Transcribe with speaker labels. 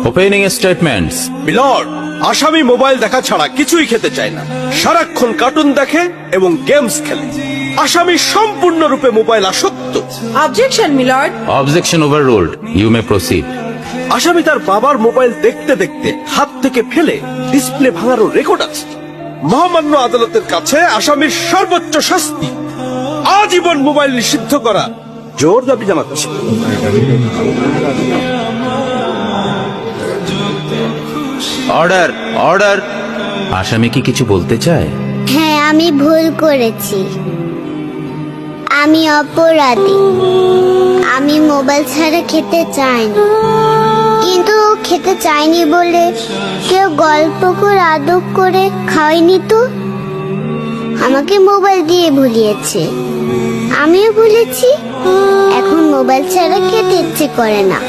Speaker 1: Opening statements.
Speaker 2: Milord, আসামি mobile দেখা ছাড়া কিছুই খেতে চায় না, সারাক্ষণ কার্টুন দেখে এবং গেমস খেলে। আসামি সম্পূর্ণরূপে মোবাইল আসক্ত।
Speaker 3: Objection milord.
Speaker 1: Objection overruled, you may proceed.
Speaker 2: আসামি তার বাবার মোবাইল দেখতে দেখতে হাত থেকে ফেলে ডিসপ্লে ভাঙারও রেকর্ড আছে। মহামান্য আদালতের কাছে আসামির সর্বোচ্চ শাস্তি আজীবন মোবাইল নিষিদ্ধ করা জোর দাবি জানাচ্ছে।
Speaker 1: Order, order. আসামি কি কিছু বলতে চায়?
Speaker 4: হ্যাঁ, আমি ভুল করেছি, আমি অপরাধী। আমি মোবাইল ছাড়া খেতে চাইনি, কিন্তু খেতে চাইনি বলে কেউ গল্প করে আদর করে খাওয়াইনি তো। আমাকে মোবাইল দিয়ে ভুলিয়েছে, আমিও ভুলেছি। এখন মোবাইল ছাড়া খেতে ইচ্ছে করে না।